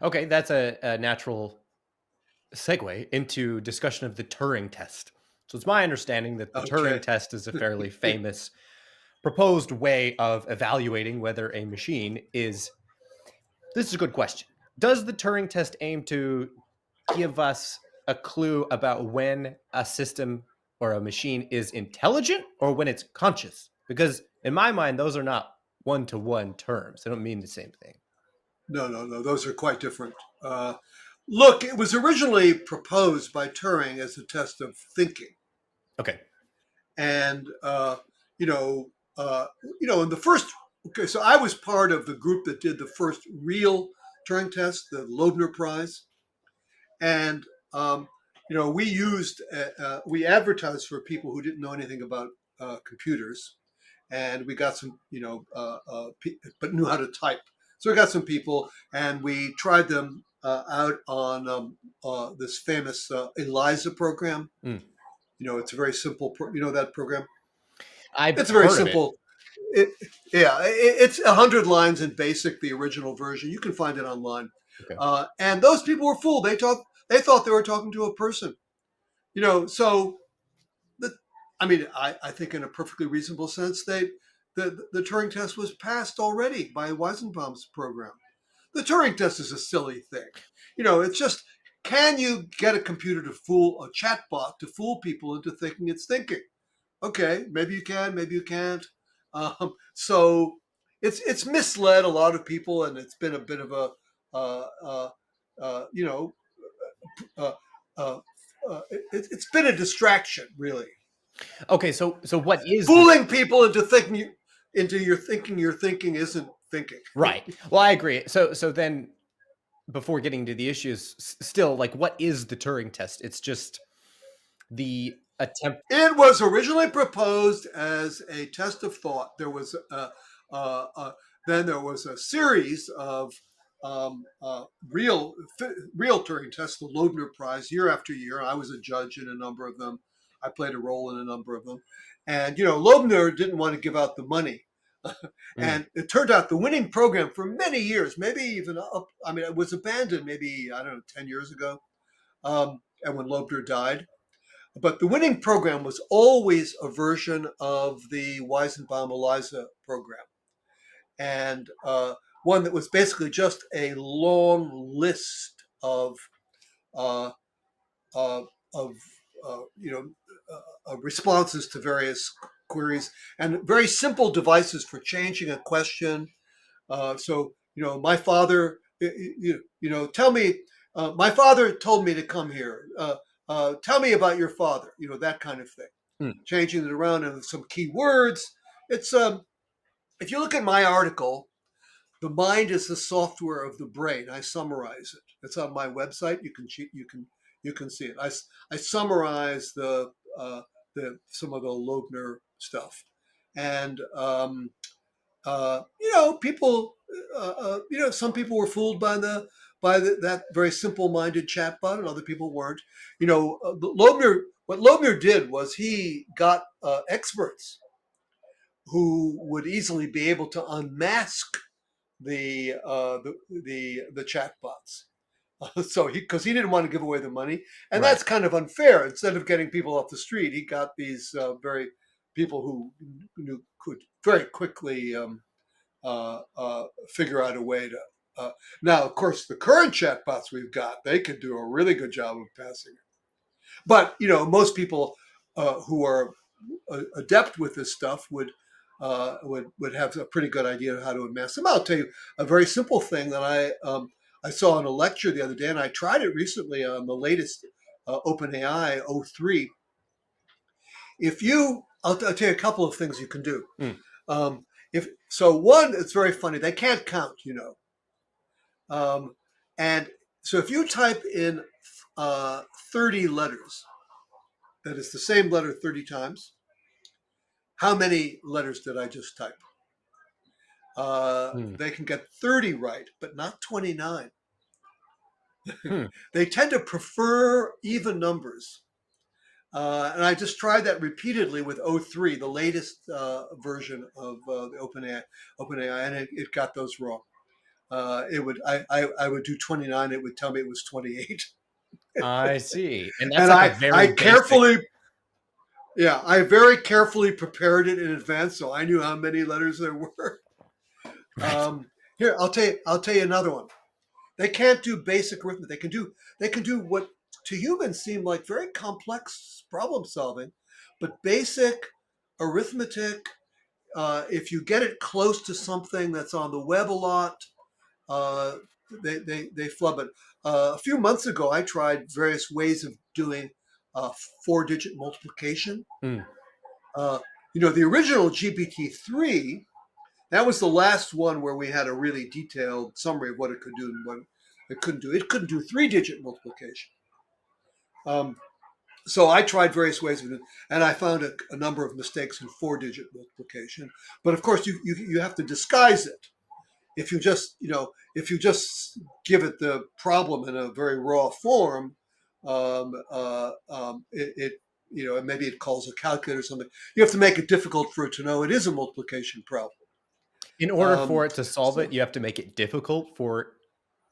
Okay, that's a natural segue into discussion of the Turing test. So it's my understanding that the Turing Okay. test is a fairly famous proposed way of evaluating whether a machine is. This is a good question. Does the Turing test aim to give us a clue about when a system or a machine is intelligent or when it's conscious? Because in my mind, those are not one-to-one terms. They don't mean the same thing. No, no, no. Those are quite different. Look, it was originally proposed by Turing as a test of thinking, Okay. and you know, in the first. Okay, so I was part of the group that did the first real Turing test, the Loebner Prize, and we advertised for people who didn't know anything about computers, and we got some, but knew how to type. So we got some people, and we tried them out on this famous ELIZA program. Mm. It's a very simple. That program. I've It's a very heard of it. simple. It, yeah, it's 100 lines in BASIC, the original version. You can find it online. Okay. And those people were fooled. They thought they were talking to a person. So the, I mean, I think in a perfectly reasonable sense, the Turing test was passed already by Weizenbaum's program. The Turing test is a silly thing. It's just, can you get a computer to fool a chatbot to fool people into thinking it's thinking? Okay, maybe you can, maybe you can't. So it's misled a lot of people, and it's been a bit of a uh, uh, you know uh, uh, it's been a distraction, really. Okay, so what is the Fooling people into thinking you're thinking isn't thinking. right? Well, I agree. So then before getting to the issues, still like what is the Turing test? It's just the attempt. It was originally proposed as a test of thought. Uh, uh, then there was a series of real Turing tests, the Loebner Prize, year after year. I was a judge in a number of them. I played a role in a number of them, and Loebner didn't want to give out the money. Mm, And it turned out the winning program for many years, maybe even up. I mean, it was abandoned maybe, I don't know, 10 years ago. And when Loebner died, but the winning program was always a version of the Weizenbaum ELIZA program, and one that was basically just a long list uh, uh, of responses to various queries and very simple devices for changing a question. So my father, tell me. My father told me to come here. Tell me about your father. That kind of thing. mm, Changing it around and some key words. It's If you look at my article, the mind is the software of the brain. I summarize it. It's on my website. You can see it. I summarize some of the Loebner stuff, and people, some people were fooled that very simple-minded chatbot, and other people weren't. What Loebner did was he got experts who would easily be able to unmask the chatbots. So because he didn't want to give away the money, and right. that's kind of unfair. Instead of getting people off the street, he got these very people who could very quickly figure out a way to. Now, of course, the current chatbots we've got, they could do a really good job of passing it. But most people who are adept with this stuff would have a pretty good idea of how to amass them. I'll tell you a very simple thing that I saw in a lecture the other day, and I tried it recently on the latest OpenAI O3. I'll tell you a couple of things you can do. Mm, If so, one, it's very funny. They can't count. Um, and so if you type in 30 letters, that is the same letter 30 times, how many letters did I just type? mm, They can get 30 right, but not 29. hmm. They tend to prefer even numbers. And I just tried that repeatedly with O3, the latest version of the OpenAI, and it got those wrong. I would do 29. It would tell me it was 28. I see. And that's And like a I very basic. carefully, yeah, I very carefully prepared it in advance, so I knew how many letters there were. Right. Here, I'll tell you another one. They can't do basic arithmetic. They can do what to humans seem like very complex problem solving, but basic arithmetic. If you get it close to something that's on the web a lot, uh, they flub it. A few months ago, I tried various ways of doing four-digit multiplication. Mm. Uh, you know, the original GPT-3, that was the last one where we had a really detailed summary of what it could do and what it couldn't do. It couldn't do three-digit multiplication. Um, so I tried various ways of it, and I found a number of mistakes in four-digit multiplication. But of course, you have to disguise it. If you just if you just give it the problem in a very raw form, it maybe it calls a calculator or something. You have to make it difficult for it to know it is a multiplication problem. In order for Um, it to solve it, so you have to make it difficult for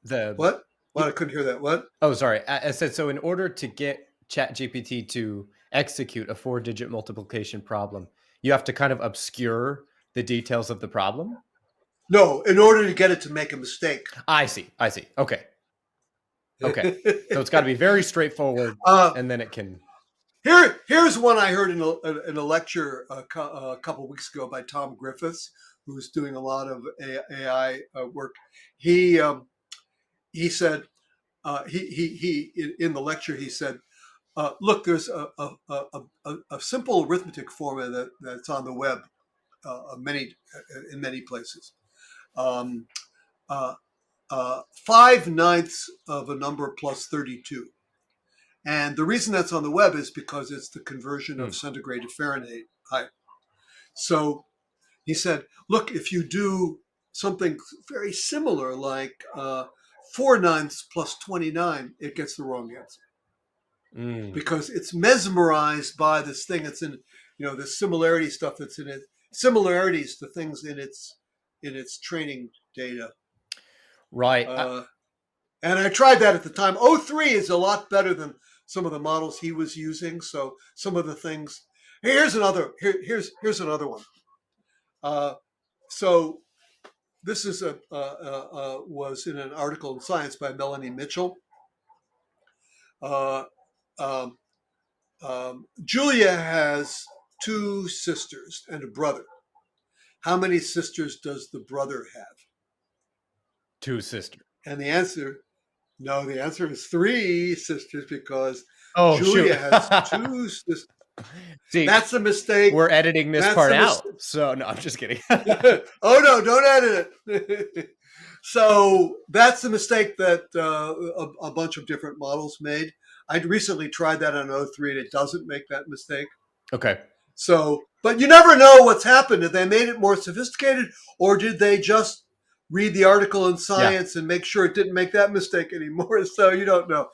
the. what? What? I couldn't hear that. What? Oh, sorry. I said so. In order to get ChatGPT to execute a four-digit multiplication problem, you have to kind of obscure the details of the problem. No, in order to get it to make a mistake. I see. I see. Okay. Okay. So it's got to be very straightforward, and then it can. Here's one I heard in a lecture a couple weeks ago by Tom Griffiths, who's doing a lot of AI work. He he said he in the lecture he said, look, there's a simple arithmetic formula that's on the web, many in many places. Um, uh, 5/9 of a number plus 32. And the reason that's on the web is because it's the conversion of Mm. centigrade to Fahrenheit. So he said, look, if you do something very similar, like 4/9 plus 29, it gets the wrong answer Mm. because it's mesmerized by this thing that's in, the similarity stuff that's in it, similarities to things in its training data. Right. And I tried that at the time. O3 is a lot better than some of the models he was using. So some of the things. Here's another one. So this is was in an article in Science by Melanie Mitchell. Uh, um, Julia has two sisters and a brother. How many sisters does the brother have? Two sisters. And the answer is three sisters because Oh, shoot. Julia has two sisters. See, That's a mistake. we're editing this That's part a out. mistake. So, no, I'm just kidding. Oh no, don't edit it. So that's the mistake that a bunch of different models made. I recently tried that on O3 and it doesn't make that mistake. Okay. So, but you never know what's happened. Did they made it more sophisticated, or did they just read the article in Yeah. Science and make sure it didn't make that mistake anymore? So you don't know.